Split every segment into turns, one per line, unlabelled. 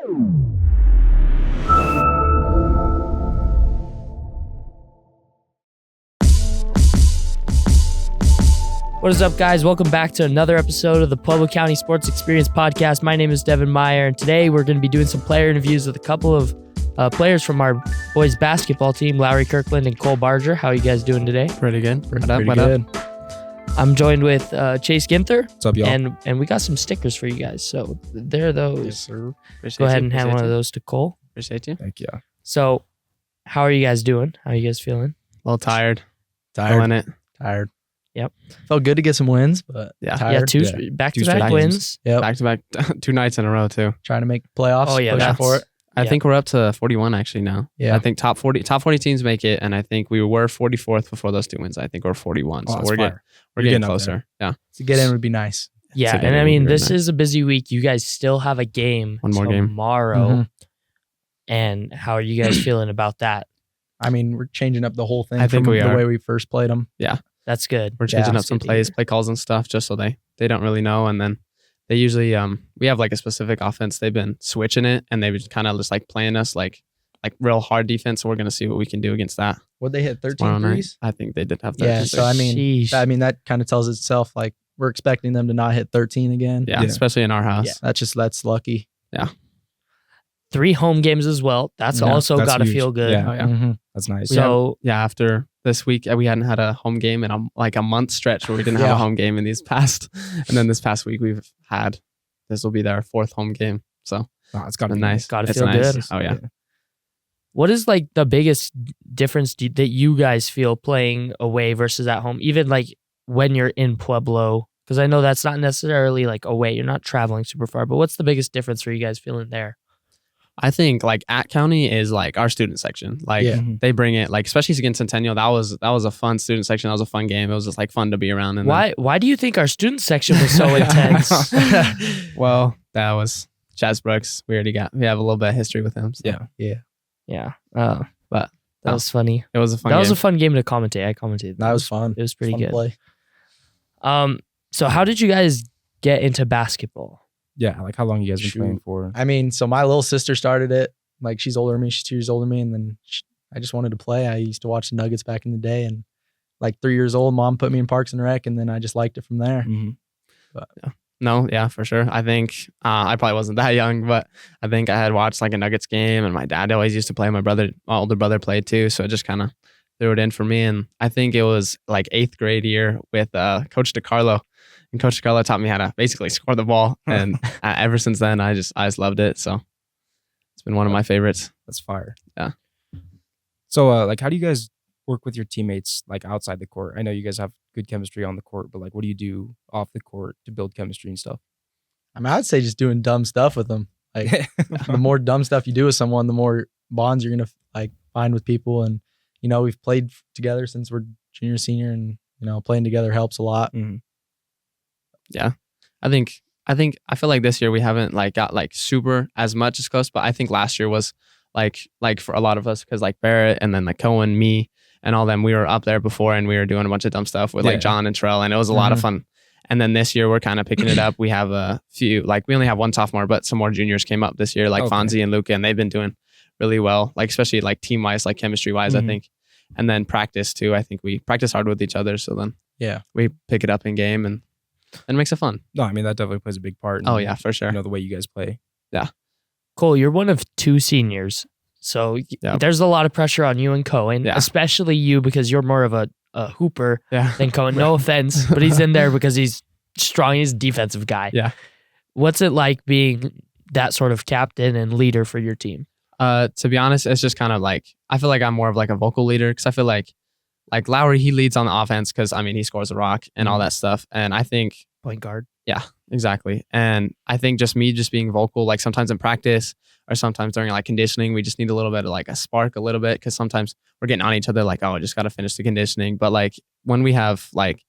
What is up, guys? Welcome back to another episode of the Pueblo County Sports Experience Podcast. My name is Devin Meyer, and today we're going to be doing some player interviews with a couple of players from our boys basketball team, Lowry Kirkland and Cole Barger. How are you guys doing today?
Pretty good.
Pretty good.
I'm joined with Chase Ginther.
What's up, y'all?
And we got some stickers for you guys. So there are those.
Yes, sir.
Go ahead and hand one of those to Cole.
Appreciate you.
Thank you.
So how are you guys doing? How are you guys feeling?
A little tired.
Tired.
It.
Tired.
Yep.
Felt good to get some wins, but
Yeah.
tired.
Yeah,
Two
back-to-back
straight
wins.
Yep.
Back to back 2 nights in a row too.
Trying to make playoffs.
Oh, yeah,
pushing
that's-
for it.
I
Yeah.
think we're up to 41 actually now.
Yeah.
I think top 40 teams make it, and I think we were 44th before those 2 wins. I think we're 41.
Oh,
So
that's
we're
fire.
getting
getting up
closer. Yeah.
To get in would be nice.
Yeah,
So
and I
it
mean,
would be
this
very
is a busy week. You guys still have a game
One more game.
tomorrow.
Mhm.
And how are you guys feeling about that?
I mean, we're changing up the whole thing
I think
from
we
the
are.
way we first played them.
That's good.
We're changing
Yeah.
up some
Good to
plays,
hear.
play calls and stuff, just so they don't really know. And then they usually we have like a specific offense. They've been switching it, and they've kind of just like playing us like real hard defense. So we're gonna see what we can do against that.
Would they hit 13
tomorrow night.
threes?
I think they did have that.
Yeah, so I mean,
Sheesh.
that kind of tells itself like we're expecting them to not hit 13 again.
yeah, especially in our house.
Yeah, that's lucky.
3 home games as well. That's
Yeah,
also
that's
got to
huge.
feel good.
Yeah.
Oh, yeah.
Mhm.
That's nice.
So
Yeah, after this week, we hadn't had a home game in a month stretch where we didn't have a
Yeah.
home game in these past. And then this past week, this will be our 4th home game. So
It's got to
it's
be
nice.
Gotta
It's
feel
nice.
good.
Oh, yeah.
what is like the biggest difference that you guys feel playing away versus at home? Even like when you're in Pueblo, because I know that's not necessarily like away. You're not traveling super far, but what's the biggest difference for you guys feeling there?
I think like at County is like our student section. Like
Yeah.
they bring it, like especially against Centennial. That was a fun student section. That was a fun game. It was just like fun to be around. And
Why do you think our student section was so intense?
Well, that was Chaz Brooks. We have a little bit of history with him. So
Yeah.
Yeah.
But
That was funny.
it was a fun
That
game.
was a fun game to commentate. I commentated.
That was fun.
It was pretty
Fun to
good.
play.
So how did you guys get into basketball?
Yeah. Like how long you guys been playing for?
I mean, so my little sister started it. Like she's older than me. She's 2 years older than me. And then I just wanted to play. I used to watch the Nuggets back in the day. And like 3 years old, mom put me in Parks and Rec. And then I just liked it from there.
Mm-hmm.
No, yeah, for sure. I think I probably wasn't that young, but I think I had watched like a Nuggets game, and my dad always used to play. My older brother played too, so it just kind of threw it in for me. And I think it was like 8th grade year with Coach DeCarlo, and Coach DeCarlo taught me how to basically score the ball. And ever since then, I just loved it. So it's been one of my favorites.
That's fire.
Yeah.
So like how do you guys work with your teammates like outside the court? I know you guys have good chemistry on the court, but like what do you do off the court to build chemistry and stuff?
I mean, I'd say just doing dumb stuff with them. Like the more dumb stuff you do with someone, the more bonds you're going to like find with people. And, you know, we've played together since we're junior, senior, and, you know, playing together helps a lot.
Mm-hmm.
Yeah, I feel like this year we haven't like got like super as much as close, but I think last year was like for a lot of us because like Barrett and then like Cohen, me, and all them, we were up there before and we were doing a bunch of dumb stuff with
Yeah.
like John and Terrell, and it was a lot of fun. And then this year we're kind of picking it up. We have a few, like we only have one sophomore, but some more juniors came up this year, like
Okay.
Fonzie and Luca, and they've been doing really well, like especially like team wise, like chemistry wise, I
Mhm.
think. And then practice too. I think we practice hard with each other, so then
Yeah.
we pick it up in game and it makes it fun.
No, I mean that definitely plays a big part.
Oh yeah, for sure.
You know the way you guys play.
Cole, you're one of 2 seniors. So
Yep.
there's a lot of pressure on you and Cohen,
Yeah.
especially you because you're more of a hooper
Yeah.
than Cohen. No offense, but he's in there because he's strong. He's a defensive guy.
Yeah.
What's it like being that sort of captain and leader for your team?
To be honest, it's just kind of like I feel like I'm more of like a vocal leader because I feel like Lowry, he leads on the offense because I mean he scores a rock and all that stuff, and I think
Point guard.
exactly, and I think just me being vocal, like sometimes in practice or sometimes during like conditioning, we just need a little bit of like a spark a little bit because sometimes we're getting on each other like, oh, I just got to finish the conditioning, but like when we have like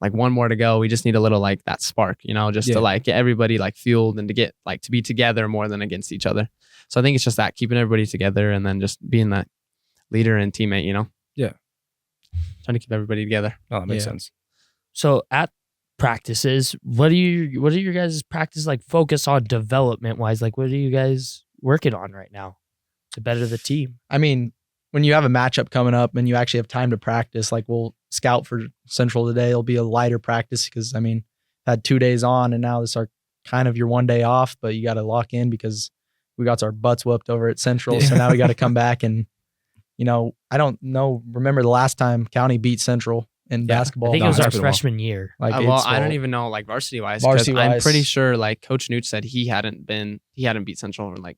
one more to go, we just need a little like that spark, you know, just to like get everybody like fueled and to get like to be together more than against each other. So I think it's just that keeping everybody together and then just being that leader and teammate, you know?
Yeah.
Trying to keep everybody together.
Oh, that makes sense.
So at practices, what are your guys' practice like focus on development wise? Like what are you guys working on right now to better the team?
I mean, when you have a matchup coming up and you actually have time to practice, like we'll scout for Central today. It'll be a lighter practice because, I mean, had 2 days on and now this are kind of your 1 day off, but you got to lock in because we got our butts whooped over at Central. So now we got to come back and, I don't know. Remember the last time County beat Central in basketball?
I think it was our
basketball.
freshman year.
Like,
I don't even know like varsity wise, because I'm
Varsity-wise.
pretty sure like Coach Newt said he hadn't beat Central in like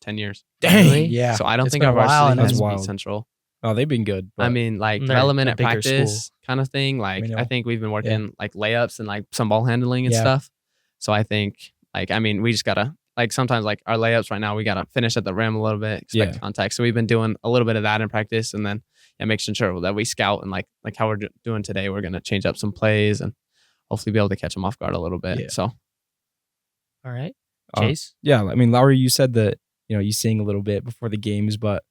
10 years.
Really?
Yeah.
So I don't
It's
think
been
our
a while,
varsity
and
has
it's
beat
wild.
Central.
Oh, they've been good.
I
but-
mean, like
They're
development
a
at
bigger
practice
school.
kind of thing. Like I think we've been working like layups and like some ball handling and
Yeah.
stuff. So I think we just gotta like sometimes like our layups right now we gotta finish at the rim a little bit, expect
Yeah.
contact. So we've been doing a little bit of that in practice, and then making sure that we scout and like how we're doing today. We're gonna change up some plays and hopefully be able to catch them off guard a little bit.
Yeah.
So
All right.
Uh,
Chase?
Yeah, I mean, Lowry, you said that you sing a little bit before the games, but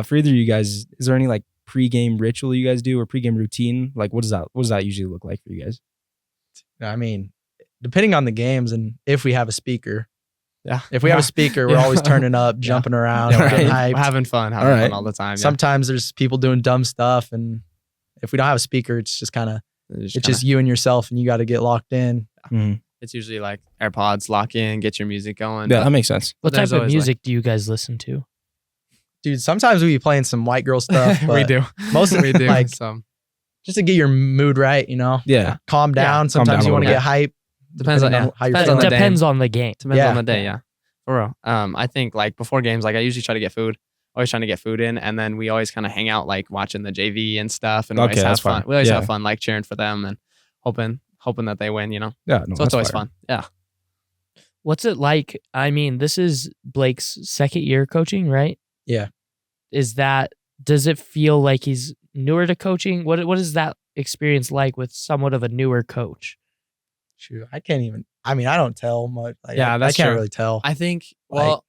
for either of you guys, is there any like pregame ritual you guys do or pregame routine? Like, what does that usually look like for you guys?
I mean, depending on the games and if we have a speaker.
yeah,
If we have a speaker, we're
Yeah.
always turning up, jumping around,
Yeah,
getting
we're
hyped.
having fun
All right.
all the time. Yeah.
Sometimes there's people doing dumb stuff, and if we don't have a speaker, it's just kind of
It's
it's just you and yourself, and you got to get locked in.
Mhm.
it's usually like AirPods, lock in, get your music going.
Yeah, that makes sense.
What
there's
type of
always,
music do you guys listen to?
Dude, sometimes we be playing some white girl stuff, but
we do.
most of
we do.
like
Some
just to get your mood right,
Yeah.
calm down.
calm
Sometimes
down
you
a
want to
little
get hype.
Depends on-
depending
yeah.
how you're
Depends on
feeling.
the day.
Depends on the game.
depends
Yeah.
on the day. Yeah, for real. I think like before games, like I usually try to get food. Always trying to get food in, and then we always kind of hang out like watching the JV and stuff, and we
Okay,
always have
that's
fun.
fine.
We always
Yeah.
have fun like cheering for them and hoping that they win.
Yeah, no,
So it's
that's
always
fire.
fun. Yeah.
What's it like? I mean, this is Blake's second year coaching, right?
Yeah.
Does it feel like he's newer to coaching? What is that experience like with somewhat of a newer coach?
Shoot, I can't even. I mean, I don't tell much. Like,
Yeah,
I
that's
can't
true.
really tell.
I think
Like-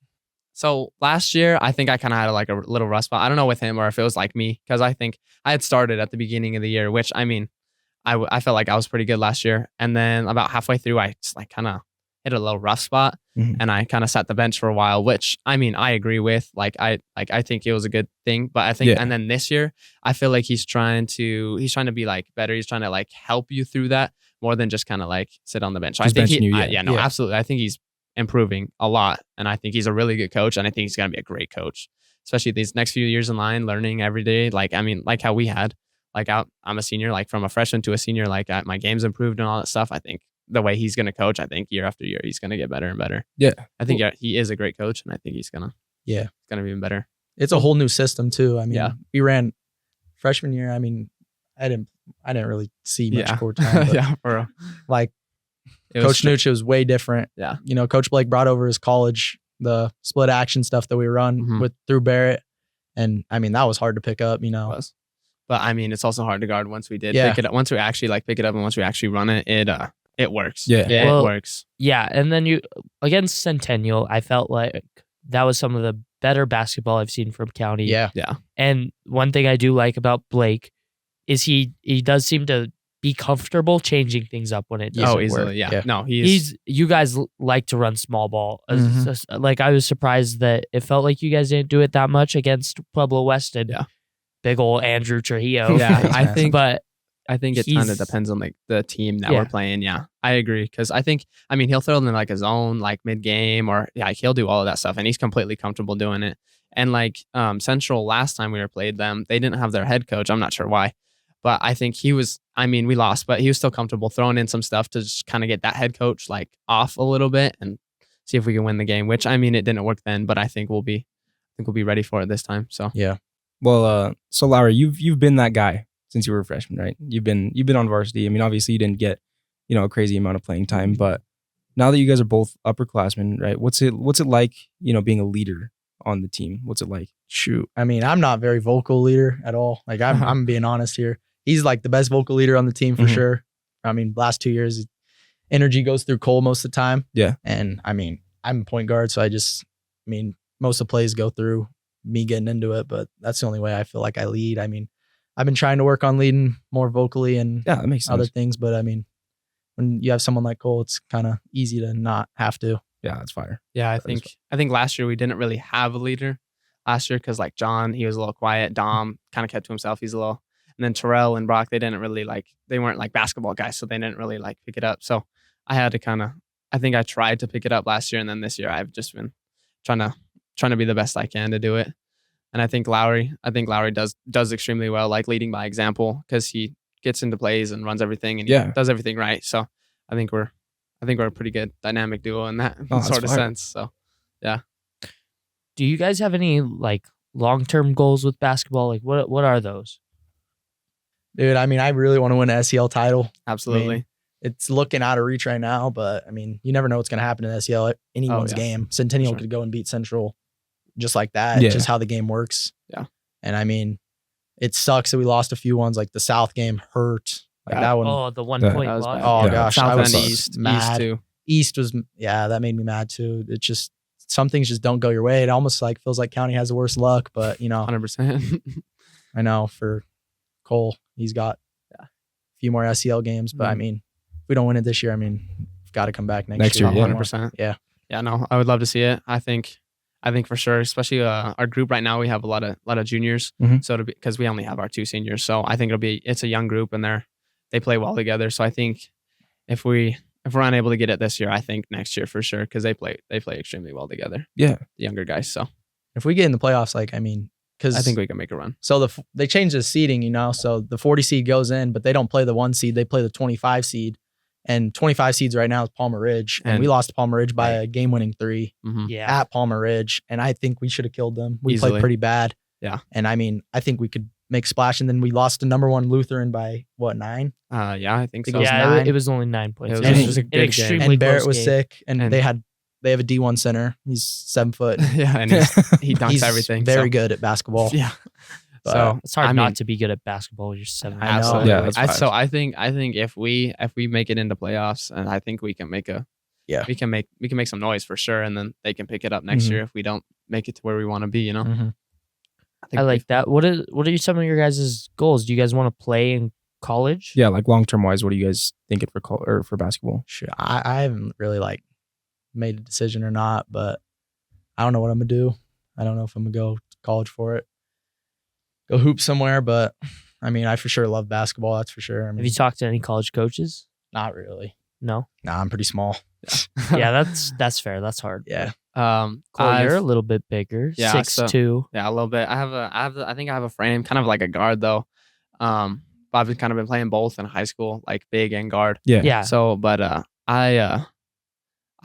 so last year I think I kind of had like a little rust spot. I don't know with him or if it was like me, because I think I had started at the beginning of the year, which I mean I felt like I was pretty good last year, and then about halfway through I just like kind of hit a little rough spot,
Mhm.
and I kind of sat the bench for a while, which I mean I agree with. I think it was a good thing, but I think
Yeah.
and then this year I feel like he's trying to be like better. He's trying to like help you through that more than just kind of like sit on the bench. So I
Just
think
benching you, yeah.
yeah,
Yeah.
absolutely. I think he's improving a lot, and I think he's a really good coach, and I think he's gonna be a great coach, especially these next few years in line, learning every day. Like I mean, like how we had, like I'm a senior, like from a freshman to a senior, like my game's improved and all that stuff. I think the way he's gonna coach, I think year after year he's gonna get better and better.
Yeah.
I think he is a great coach, and I think he's gonna be even better.
It's a whole new system too. I mean,
Yeah.
we ran freshman year. I mean, I didn't really see much
Yeah.
court time. But
Yeah, for real.
like
It was
Coach
strict.
Nucci was way different.
Yeah.
Coach Blake brought over his college, the split action stuff that we run
Mhm.
with through Barrett. And I mean, that was hard to pick up,
was. But I mean, it's also hard to guard once we did
Yeah.
pick it up. Once we actually like pick it up and once we actually run it, it works.
Yeah.
It
Well,
works.
Yeah, and then you against Centennial, I felt like that was some of the better basketball I've seen from County.
Yeah.
And one thing I do like about Blake is he does seem to be comfortable changing things up when it doesn't
Easily.
work.
Yeah.
Yeah.
No, he's
You guys like to run small ball.
Mhm.
Like I was surprised that it felt like you guys didn't do it that much against Pueblo Weston.
Yeah.
Big old Andrew Trujillo.
yeah. I think
But
it kind of
he's-
depends on like the team that
Yeah.
we're playing. Yeah, I agree. Because I mean, he'll throw in like his own like mid game or he'll do all of that stuff, and he's completely comfortable doing it. And like Central last time we played them, they didn't have their head coach. I'm not sure why, but I think he was. I mean, we lost, but he was still comfortable throwing in some stuff to just kind of get that head coach like off a little bit and see if we can win the game. Which I mean, it didn't work then, but I think we'll be ready for it this time. So
Well, so Lowry, you've been that guy since you were a freshman, right? You've been on varsity. I mean, obviously you didn't get, a crazy amount of playing time, but now that you guys are both upperclassmen, right? What's it like, being a leader on the team? What's it like?
Shoot. I mean, I'm not very vocal leader at all. Like I'm being honest here. He's like the best vocal leader on the team for
Mhm.
sure. I mean, last 2 years, energy goes through Cole most of the time.
Yeah.
And I mean, I'm a point guard, so most of the plays go through me getting into it, but that's the only way I feel like I lead. I mean, I've been trying to work on leading more vocally and
Yeah, that makes sense.
other things, but I mean, when you have someone like Cole, it's kind of easy to not have to.
Yeah, that's fire.
Yeah,
That is
I think last year we didn't really have a leader last year because like John, he was a little quiet. Dom kind of kept to himself. He's a little, and then Terrell and Brock, they weren't like basketball guys, so they didn't really like pick it up. So I had to I think I tried to pick it up last year, and then this year I've just been trying to be the best I can to do it. And I think Lowry does extremely well, like leading by example, because he gets into plays and runs everything and he does everything right. So I think we're a pretty good dynamic duo in that sort of sense. So yeah.
Do you guys have any like long-term goals with basketball? Like what are those?
Dude, I mean, I really want to win an SEL title.
Absolutely.
I mean, it's looking out of reach right now, but I mean, you never know what's going to happen in SEL. Anyone's game. Centennial could go and beat Central just like that.
Yeah.
Just how the game works.
Yeah.
And I mean, it sucks that we lost a few ones. Like the South game hurt. Like that one.
Oh, the 1
that
point
was
loss.
bad.
Oh
Yeah.
gosh,
South
I was
and East
mad.
too.
East was, that made me mad too. It just, some things just don't go your way. It almost like feels like County has the worst luck, but
100%.
I know for Cole, he's got a few more SEL games, but I mean, if we don't win it this year, I mean, we've got to come back next year.
100%.
Yeah.
Yeah, no, I would love to see it. I think for sure, especially our group right now, we have a lot of juniors.
Mhm.
So because we only have our 2 seniors, so I think it's a young group and they play well together. So I think if we're unable to get it this year, I think next year for sure, because they play extremely well together.
Yeah.
The younger guys. So
If we get in the playoffs, like, I mean, because
I think we can make a run.
so they changed the seeding, so the 40 seed goes in, but they don't play the 1 seed. They play the 25 seed. And 25 seeds right now is Palmer Ridge. And we lost to Palmer Ridge by a game-winning 3
Yeah.
at Palmer Ridge. And I think we should have killed them. We
Easily.
played pretty bad.
Yeah.
And I mean, I think we could make splash. And then we lost to number 1 Lutheran by, 9?
Yeah, I think
It
so.
goes
Yeah,
9.
it was only 9 points.
It
It
was
was
just a
an
good game.
extremely
And Barrett
close
was
game.
sick. And
And-
they have a D1 center. He's 7 foot.
Yeah, and he dunks
He's
everything.
very good at basketball.
Yeah.
But
So
It's hard
I
not
mean,
to be good at basketball when you're 7.
I know.
absolutely.
Yeah, that's
So I think if we make it into playoffs, and I think we can make we can make some noise for sure, and then they can pick it up next
Mhm.
year if we don't make it to where we want to be.
Mhm.
think
I like that. What are some of your guys' goals? Do you guys want to play in college?
Yeah, like long-term wise, what are you guys thinking for basketball?
Sure. I haven't really made a decision or not, but I don't know what I'm gonna do. I don't know if I'm gonna go to college for it. Go hoop somewhere, but I mean, I for sure love basketball. That's for sure. I mean,
Have you talked to any college coaches?
not really.
No.
Nah, I'm pretty small.
Yeah, that's fair. That's hard.
Yeah.
Cole,
I've-
you're a little bit bigger.
Yeah,
6'2".
Yeah, a little bit. I think I have a frame, kind of like a guard though. But I've kind of been playing both in high school, like big and guard.
Yeah.
Yeah.
So, but I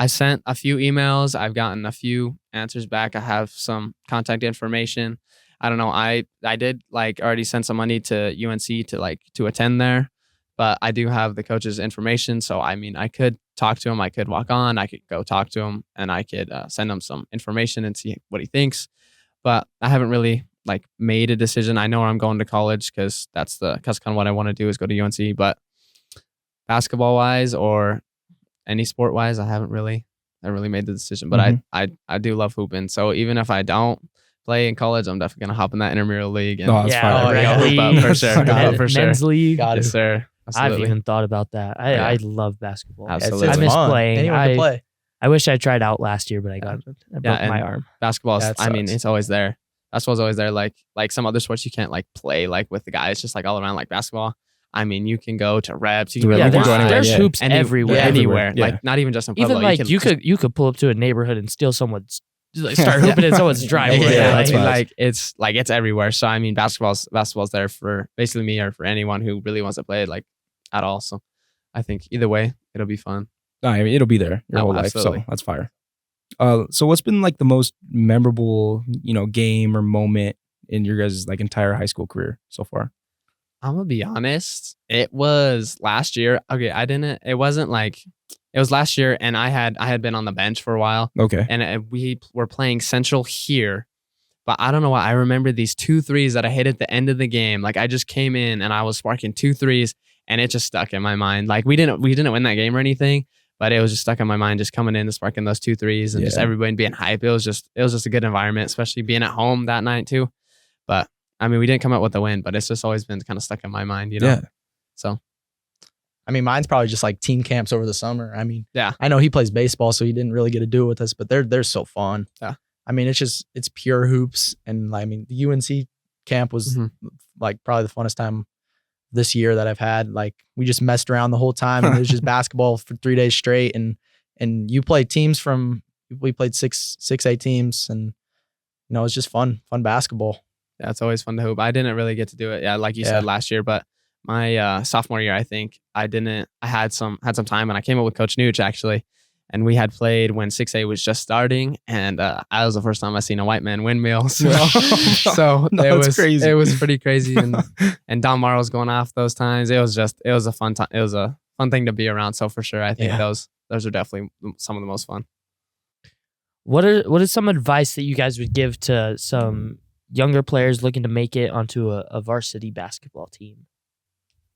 sent a few emails. I've gotten a few answers back. I have some contact information. I don't know. I did already send some money to UNC to attend there, but I do have the coach's information. So I mean, I could talk to him. I could walk on. I could go talk to him, and I could send him some information and see what he thinks. But I haven't really made a decision. I know I'm going to college because that's kind of what I want to do is go to UNC. But basketball wise or any sport wise, I haven't really made the decision. But I do love hooping. So even if I don't play in college, I'm definitely gonna hop in that intramural league. And
that's fire.
rec
yeah.
league,
Hoop up for sure.
Got it.
For sure.
Men's league.
Got
Yes,
it.
sir.
I've
Absolutely.
even thought about that.
Yeah.
I love basketball.
Absolutely.
It's
I miss
fun.
playing.
Anyone can play.
I wish I tried out last year, but I broke
Yeah,
my
and
arm.
Basketball,
That
I mean,
sucks.
it's always there. Basketball's always there. Like some other sports, you can't play with the guys. Just all around basketball. I mean, you can go to reps. You can
Yeah,
go
there's,
to anywhere.
there's
yeah.
hoops everywhere.
Anywhere.
Yeah.
Not even just in Pueblo.
Even you could pull up to a neighborhood and steal someone's start hooping in someone's driveway.
Yeah,
that's right.
it's everywhere. So I mean, basketball's there for basically me or for anyone who really wants to play it at all. So I think either way, it'll be fun.
No, I mean, it'll be there your
Oh,
whole
absolutely.
life. So that's fire. So what's been the most memorable, game or moment in your guys' entire high school career so far?
I'm gonna be honest. It was last year. Okay, it wasn't it was last year, and I had been on the bench for a while,
Okay.
and we were playing Central here. But I don't know why I remember these 2 threes that I hit at the end of the game. I just came in and I was sparking 2 threes, and it just stuck in my mind. We didn't win that game or anything, but it was just stuck in my mind, just coming in and sparking those 2 threes and just
Yeah.
everybody being hype. It was just a good environment, especially being at home that night too. But I mean, we didn't come out with the win, but it's just always been kind of stuck in my mind,
Yeah.
So
I mean, mine's probably just like team camps over the summer. I mean,
Yeah.
I know he plays baseball, so he didn't really get to do it with us, but they're so fun.
Yeah.
I mean, it's pure hoops. And I mean, the UNC camp was like probably the funnest time this year that I've had. Like we just messed around the whole time and it was just basketball for 3 days straight. And you play teams we played 6A teams and it's just fun basketball.
Yeah, it's always fun to hoop. I didn't really get to do it. Yeah, like you said last year, but my sophomore year, I think I had some time and I came up with Coach Nooch actually. And we had played when 6A was just starting, and I was the first time I seen a white man windmill. So,
That's crazy.
It was pretty crazy, and Don Morrow was going off those times. It was a fun time. It was a fun thing to be around. So for sure, I think those are definitely some of the most fun.
What is some advice that you guys would give to some younger players looking to make it onto a varsity basketball team?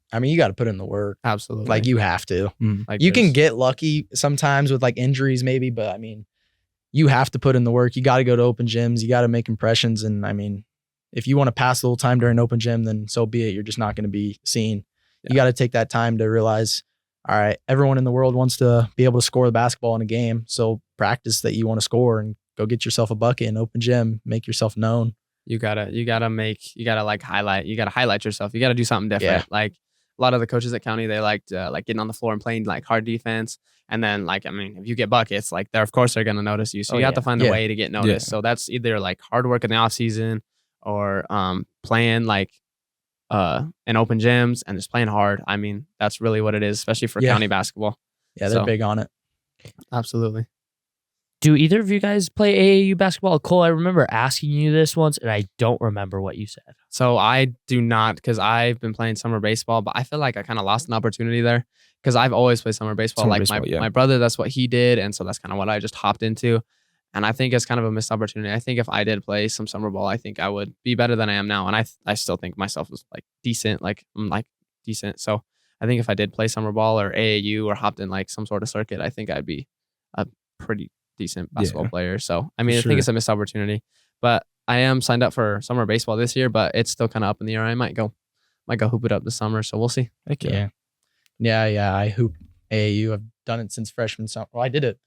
I mean, you got to put in the work.
Absolutely.
Like you have to.
Like
you can get lucky sometimes with like injuries maybe, but I mean, you have to put in the work. You got to go to open gyms. You got to make impressions. And I mean, if you want to pass a little time during open gym, then so be it. You're just not going to be seen. Yeah. You got to take that time to realize, all right, everyone in the world wants to be able to score the basketball in a game. So practice that you want to score and go get yourself a bucket in open gym, make yourself known.
You gotta highlight. You gotta highlight yourself. You gotta do something different.
Yeah.
Like a lot of the coaches at County, they liked like getting on the floor and playing like hard defense. And then like, I mean, if you get buckets, like of course they're going to notice you. So you have to find a way to get noticed. So that's either like hard work in the off season or playing like in open gyms and just playing hard. I mean, that's really what it is, especially for County basketball.
Yeah, they're big on it.
Absolutely.
Do either of you guys play AAU basketball? Cole, I remember asking you this once, and I don't remember what you said.
So I do not, because I've been playing summer baseball, but I feel like I kind of lost an opportunity there because I've always played summer baseball. My brother, that's what he did, and so that's kind of what I just hopped into. And I think it's kind of a missed opportunity. I think if I did play some summer ball, I think I would be better than I am now. And I still think myself is like decent, decent. So I think if I did play summer ball or AAU or hopped in like some sort of circuit, I think I'd be a pretty decent basketball player. So I mean, I think it's a missed opportunity, but I am signed up for summer baseball this year, but it's still kind of up in the air. I might go hoop it up this summer. So we'll see.
Okay. Yeah. I hoop AAU. I've done it since freshman summer. Well, I did it.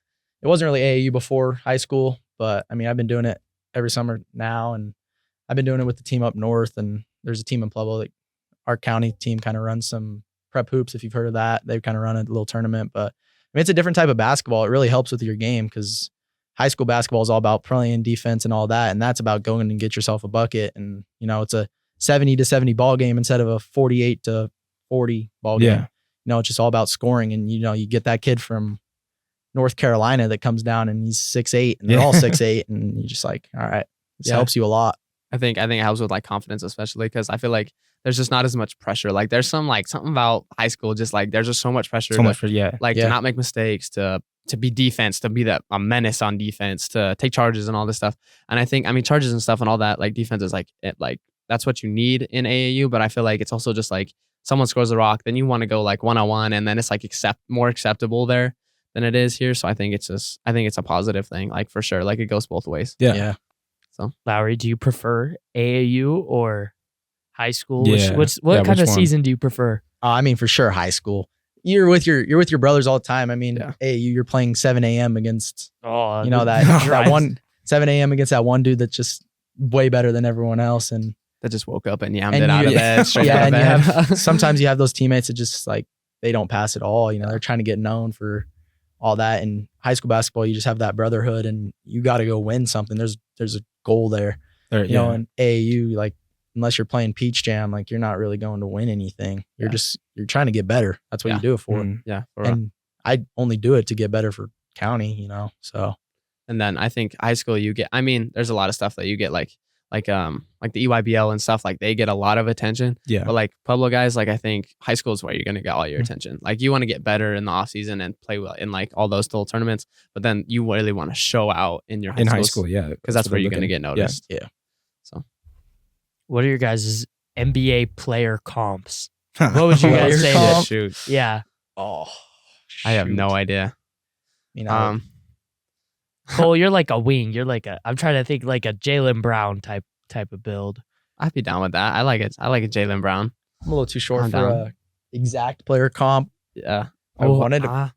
It wasn't really AAU before high school, but I mean, I've been doing it every summer now, and I've been doing it with the team up north. And there's a team in Pueblo that our county team kind of runs some prep hoops. If you've heard of that, they kind of run a little tournament, but I mean, it's a different type of basketball. It really helps with your game because high school basketball is all about playing defense and all that. And that's about going and get yourself a bucket. And, it's a 70-70 ball game instead of a 48-40 ball game. It's just all about scoring. And, you get that kid from North Carolina that comes down and he's 6'8", and they're all 6'8", and you're just like, all right, this helps you a lot.
I think it helps with like confidence, especially because I feel like there's just not as much pressure. Like there's some like something about high school, just like there's just so much pressure. To not make mistakes, to be defense, to be a menace on defense, to take charges and all this stuff. And I think, charges and stuff and all that, like defense is like that's what you need in AAU. But I feel like it's also just like someone scores the rock, then you want to go like 1-on-1, and then it's like more acceptable there than it is here. So I think it's a positive thing, like for sure. Like it goes both ways.
Yeah.
So
Lowry, do you prefer AAU or high school?
Yeah.
What kind of season do you prefer?
I mean, for sure, high school. You're with your brothers all the time. I mean, AAU, you're playing 7 a.m. against that one 7 a.m. against that one dude that's just way better than everyone else, and
that just woke up and yammed it out of bed.
Sometimes you have those teammates that just like they don't pass at all. They're trying to get known for all that. In high school basketball, you just have that brotherhood, and you got to go win something. There's a goal there. In AAU, like unless you're playing Peach Jam, like you're not really going to win anything. You're trying to get better. That's what you do it for. And I only do it to get better for county. So.
And then I think high school there's a lot of stuff that you get like the EYBL and stuff, like they get a lot of attention. Yeah. But like Pueblo guys, like I think high school is where you're gonna get all your attention. Like you want to get better in the off season and play well in like all those little tournaments, but then you really want to show out in your high school, because that's where you're gonna get noticed.
Yeah.
So,
what are your guys' NBA player comps? What would you guys say?
Shoot.
Yeah.
Oh,
I have no idea.
Cole, you're like a wing. You're like I'm trying to think like a Jaylen Brown type of build.
I'd be down with that. I like it. I like a Jaylen Brown.
I'm a little too short for a exact player comp.
Yeah.
I wanted to,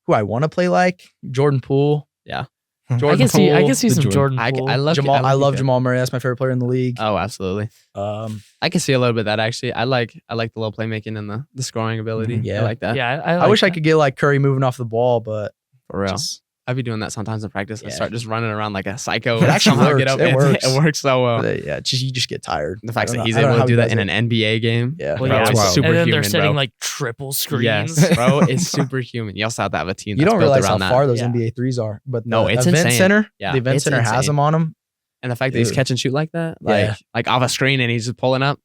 who I want to play like Jordan Poole.
Yeah.
I can see
the
some Jordan
I
Poole.
love
Jamal. I love
Jamal.
Jamal Murray. That's my favorite player in the league.
Oh, absolutely.
I
I can see a little bit of that actually. I like the little playmaking and the scoring ability.
Mhm.
Yeah.
I like that.
Yeah,
I wish I could get like Curry moving off the ball, but
For real.
just-
I'd be doing that sometimes in practice. I
Yeah.
start just running around like a psycho.
It
and
actually
somehow
works. It works.
It works so well.
yeah, you just get tired.
The fact
I
that
don't
he's
know- I don't
able
know
to
how
do
he
that
does
in
it.
an NBA game.
Yeah.
Well,
Bro,
yeah,
it's
wow.
superhuman,
and then they're setting
bro.
like triple screens.
Yes, bro, it's superhuman. You also have to have a team.
You
That's
don't
built
realize how
around that.
far those
Yeah.
NBA threes are, but
No,
the
it's
event
insane.
center,
Yeah,
the event
it's
center has
insane.
them on them.
And the fact that he's
Dude.
catch and shoot like that,
Yeah.
like off a screen and he's just pulling up,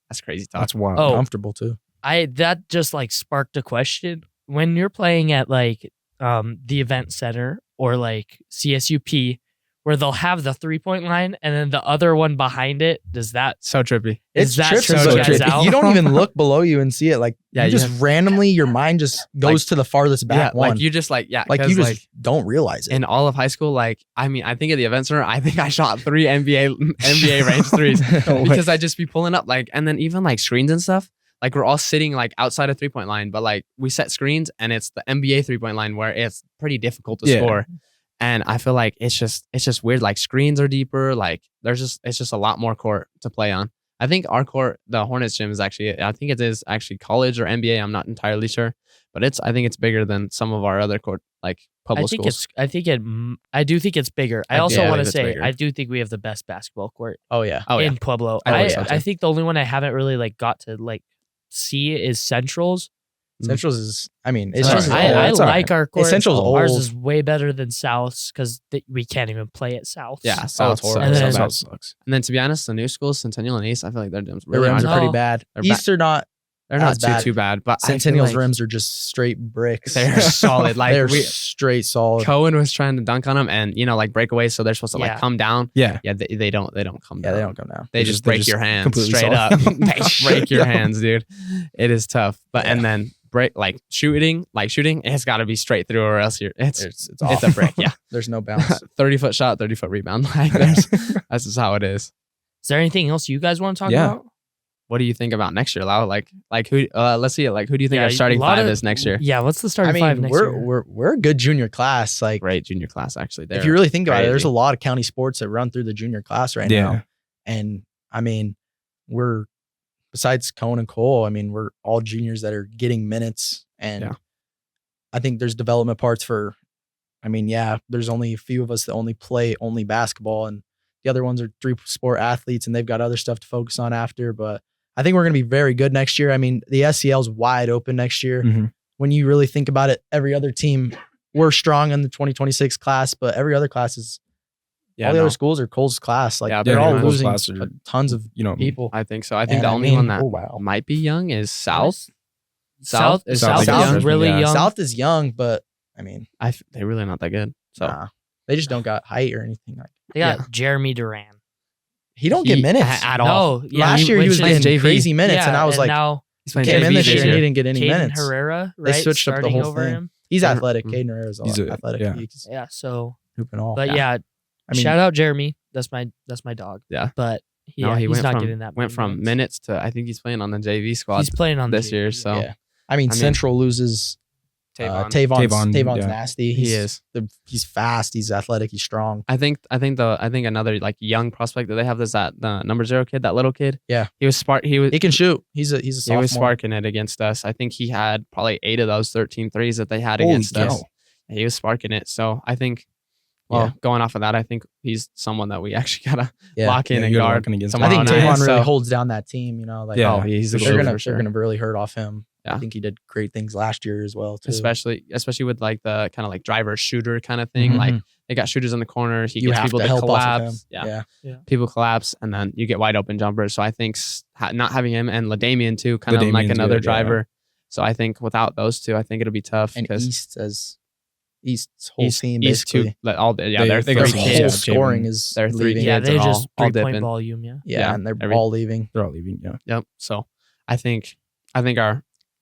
that's crazy talk.
That's wild.
Oh.
Comfortable too.
That just like sparked a question. When you're playing at like the event center or like CSUP, where they'll have the 3-point line and then the other one behind it, does that
So trippy.
Is that
trippy.
trippy
So
guys
trippy.
out?
You don't even look below you and see it. Like
Yeah,
you
you
just randomly, your mind just goes to the farthest back one.
like you just like yeah,
Like
'cause,
you just don't realize it.
in all of high school, like I mean, I think at the event center, I think I shot 3 NBA range threes
No way.
because I just be pulling up like, and then even like screens and stuff. Like we're all sitting like outside a 3-point line, but like we set screens and it's the NBA 3-point line where it's pretty difficult to
Yeah.
score. And I feel like it's just weird. Like screens are deeper. Like it's just a lot more court to play on. I think our court, the Hornets gym is actually, I think it is actually college or NBA. I'm not entirely sure, but I think it's bigger than some of our other court, like Pueblo schools.
I do think it's bigger. I also
yeah,
want to
it's
say
bigger.
I do think we have the best basketball court
Oh yeah.
Oh yeah.
in Pueblo.
I think so, too.
I think the only one I haven't really like got to like see is Central's.
Centrals is. I mean, it's
It's
just.
just,
alright.
I
It's
like our court.
Central's
Ours
old.
is way better than South's because we can't even play at South's.
Yeah, South
horrible.
And then-
South sucks.
And then to be honest, the new schools, Centennial and East, I feel like their gyms
Their
really
rims
aren't.
are pretty
No.
bad.
They're
East are not.
They're not
as bad.
too bad, but I feel
Centennial's
like
rims are just straight bricks.
they're solid. Like
they're
we,
straight solid.
Cohen was trying to dunk on them, and like breakaways, so they're supposed to like
Yeah.
come down.
Yeah.
Yeah, they don't come
Yeah,
down.
they don't come down.
They
They're
just
they're
break your hands
completely
straight
solid.
up. They break your
Yeah.
hands, dude. It is tough. But and then break like shooting, it's got to be straight through, or else it's
It's
it's a brick. Yeah,
There's no bounce.
30-foot shot, 30-foot rebound. Like that's just how it is.
Is there anything else you guys want to talk
Yeah.
about?
What do you think about next year, Lau? Like who? Let's see it. Like who do you think
Yeah,
our starting
a lot
five
of-
is next year?
Yeah, what's the
I
starting
mean,
five next year?
we're a good junior class. Like
Great junior class, actually.
if you really think about it, there's
crazy.
a lot of county sports that run through the junior class right
Yeah.
now. And I mean, we're besides Cone and Cole, I mean, we're all juniors that are getting minutes. And
Yeah.
I think there's development parts for, I mean, yeah, there's only a few of us that only play only basketball, and the other ones are 3-sport athletes and they've got other stuff to focus on after. But I think we're going to be very good next year. I mean, the SCL is wide open next year.
Mhm.
When you really think about it, every other team, we're strong in the 2026 class, but every other class is, all the other schools are Cole's class. Like
Yeah,
they're
pretty
all
much.
losing
Cole's class are-
tons of
You know,
people.
I think so. I think
And
the
I
only
mean,
one that
oh, wow.
might be young is South.
South
is
South
South
is young.
is really
Yeah.
young.
South is young, but I mean,
They're really not that good. So
nah, they just don't got height or anything. Like
They got Jeremy Duran.
he don't get minutes
at all.
No, yeah,
Last year he was
playing
getting
JV.
crazy minutes, and I was like,
now
He's playing
came in
JV
this year and he
year.
didn't get any
Caden
minutes.
Herrera,
They
right?
switched up the
starting
whole
over
thing.
him.
He's
Mhm.
athletic. Caden Herrera's
He's a-
athletic.
yeah.
He can
Yeah, so
hoop and all.
but
Yeah.
yeah,
I mean,
shout out Jeremy. That's my dog.
Yeah.
But
No,
yeah,
he
he's
went
not
from
getting that.
went
many
from minutes to I think he's playing on the JV squad
He's playing on the
this year.
JV.
So
yeah. I mean,
I mean,
Central loses Tavon's
Tavon, yeah.
nasty.
he is.
He's fast. He's athletic. He's strong.
I think another like young prospect that they have is that the number 0 kid, that little kid.
Yeah.
He was
He can shoot. He's a
he
sophomore.
was sparking it against us. I think he had probably 8 of those 13 threes that they had
Holy
against us.
cow.
He was sparking it. So I think,
Yeah.
going off of that, I think he's someone that we actually gotta
Yeah.
lock in
Yeah,
and
you gotta
guard.
lock in against
Someone
I think
on
Tavon
that.
really
So-
holds down that team. You know, like
Yeah.
Oh, he's a
they're
shooter
gonna
for sure.
they're gonna really hurt off him.
Yeah.
I think he did great things last year as well too.
especially with like the kind of like driver shooter kind of thing.
Mhm.
Like they got shooters in the corner. He
You
gets
have
people
to
to
help off of him.
collapse. Yeah.
Yeah.
People collapse, and then you get wide open jumpers. So I think not having him and LaDamian too, kind of like
LaDamian's
another
good, yeah.
driver. So I think without those two, I think it'll be tough
And
because
East's whole team
East
basically.
two, like all the, yeah,
They-
they're
they
Their
got
three
some
whole
kids.
Yeah,
scoring
Javen.
is
They're three
leaving.
Yeah,
kids
they
are
just
all
3-point
dipping.
volume. Yeah.
Yeah,
Yeah,
and they're
every-
all leaving.
They're all leaving. Yeah.
Yep. So I think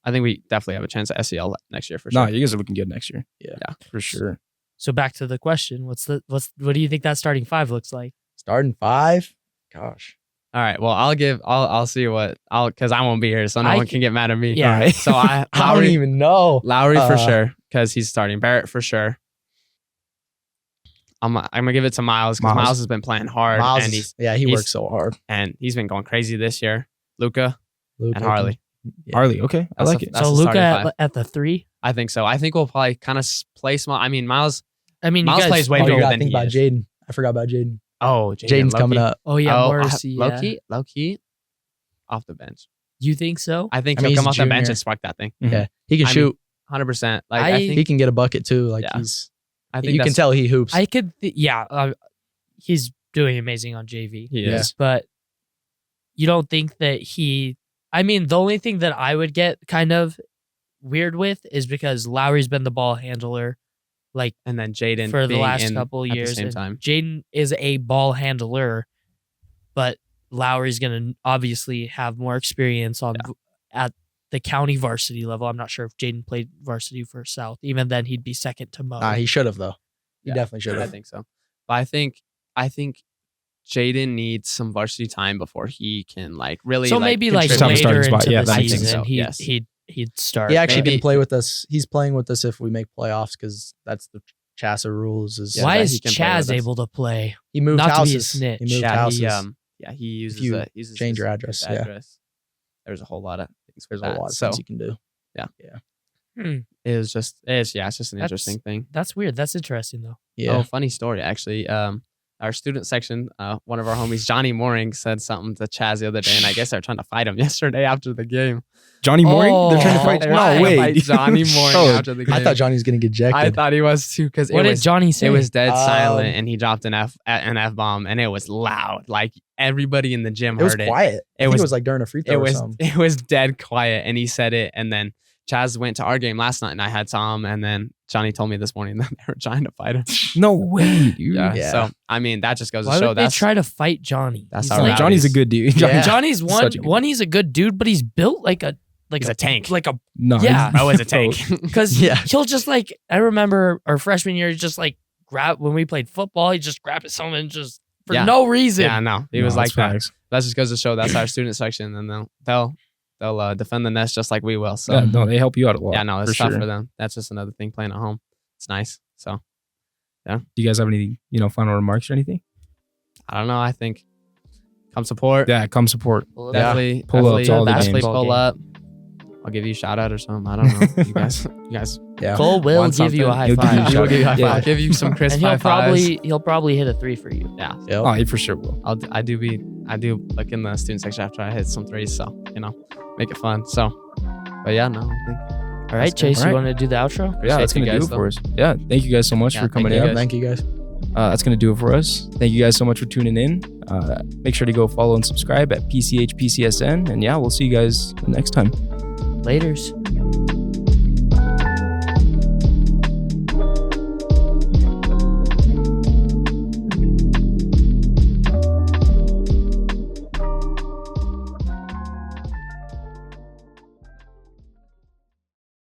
we definitely have a chance at SEL next year for sure.
No, you guys are looking good next year.
Yeah.
for sure.
So back to the question: what do you think that starting five looks like?
Starting 5. Gosh.
All right. Well, I'll see because I won't be here, so no one can get mad at me.
Yeah.
All right. So
I don't even know.
Lowry for sure, because he's starting. Barrett for sure. I'm gonna give it to Miles because Miles has been playing hard.
Miles,
and
he works so hard.
And he's been going crazy this year. Luca and
Luka
Harley.
Harley, okay, I
That's
like
the-
it.
that's
So
the starting
Luca
five.
at the 3.
I think so. I think we'll probably kind of play small. I mean, Miles.
I mean,
Miles
you guys
plays way
Oh,
bigger
you gotta
than
think
he
about
is.
Jaden. I forgot about Jaden.
Oh,
Jaden's coming up.
Oh yeah,
Oh,
Morrissey. Yeah.
low key, off the bench.
You think so?
I think
I mean,
he'll
he's
come
a
off the bench
junior.
and spark that thing.
Yeah, he can
I mean,
shoot.
100%. Like
I-
I
He
think
can get a bucket too. Like
Yeah. I think
you can tell he hoops.
I could. He's doing amazing on JV.
he
Yeah.
is.
But you don't think that I mean, the only thing that I would get kind of weird with is because Lowry's been the ball handler like
And then Jaden
for the
being
last
in
couple
at
years.
the same
and
time.
Jaden is a ball handler, but Lowry's going to obviously have more experience at the county varsity level. I'm not sure if Jaden played varsity for South. Even then, he'd be second to Mo.
He should have though. He
Yeah,
definitely should
I
have.
think so. But I think Jaden needs some varsity time before he can like really.
So maybe like
contribute.
Time
later
starting
into
spot. Yeah,
the
that makes
season,
sense. Yes.
he'd start.
He actually
Maybe-
can play with us. He's playing with us if we make playoffs because that's the Chassa rules. Is
Yeah,
Why
that
is
he can play with
Chaz
us.
able to play?
he moved
not to be a
houses?
snitch.
He moved
Yeah,
houses.
he uses
you
it. Uses
change
his-
your
his
address, yeah.
address. There's a whole lot of things for
There's
that.
a lot of
So
things you can do.
it's just an
That's-
interesting thing.
That's weird. That's interesting though.
Yeah.
Oh, funny story actually. Our student section, one of our homies, Johnny Mooring, said something to Chaz the other day, and I guess they're trying to fight him yesterday after the game.
Johnny Mooring, they're trying to
Oh,
fight.
They're
No
trying to
way,
fight Johnny Mooring
Oh,
after the game.
I thought Johnny was gonna get ejected.
I thought he was too because
What did Johnny say?
it was dead silent,
Um,
and he dropped an F bomb, and it was loud. Like everybody in the gym
it was
heard it.
quiet. I think
was-
it was like during a free throw
It
or
was
something.
it was dead quiet, and he said it, and then Chaz went to our game last night, and I had Tom, and then Johnny told me this morning that they were trying to fight him.
No way, dude.
Yeah.
Yeah.
So I mean, that just goes
Why
to show
would they
that's
try to fight Johnny?
that's
He's
how
like-
rowdy
Johnny's a
is.
good dude.
Yeah.
Johnny's
Such a good-
one. He's a good dude, but he's built like a
He's a tank.
like a
No,
Yeah.
Bro is a tank.
because
Yeah.
he'll just like I remember our freshman year, he just like grab when we played football, he just grabbed someone and just for
Yeah.
no reason.
Yeah, no, he
No,
was like
that's
that.
facts.
That just goes to show that's our student section, and they'll defend the nest just like we will. So
Yeah, no, they help you out a lot.
yeah, no, it's
for
tough
sure.
for them. That's just another thing playing at home. It's nice. So
Do you guys have any, final remarks or anything?
I don't know. I think come support.
Yeah, come support.
Well,
Definitely
Pull up
definitely,
to all the
definitely
games.
pull up. I'll give you a shout out or something. I don't know. You guys.
Yeah.
Cole will
Want
give you a
something?
high
He'll give you a
five.
shout
He'll give you a high
Yeah.
five. Give you some crisp
And
high fives.
he'll probably hit a 3 for you.
Yeah.
Yep.
Oh, he for sure will.
I do look in the student section after I hit some threes. So make it fun. So, but yeah, no. I think
All right,
That's good.
Chase,
All right.
you want to do the outro?
Yeah, that's
Appreciate
gonna
you
do
guys,
it for us. Yeah, thank you guys so much
Yeah,
for coming
thank
in.
you guys.
Thank you guys.
That's gonna do it for us. Thank you guys so much for tuning in. Make sure to go follow and subscribe at PCSN, and yeah, we'll see you guys next time.
Laters.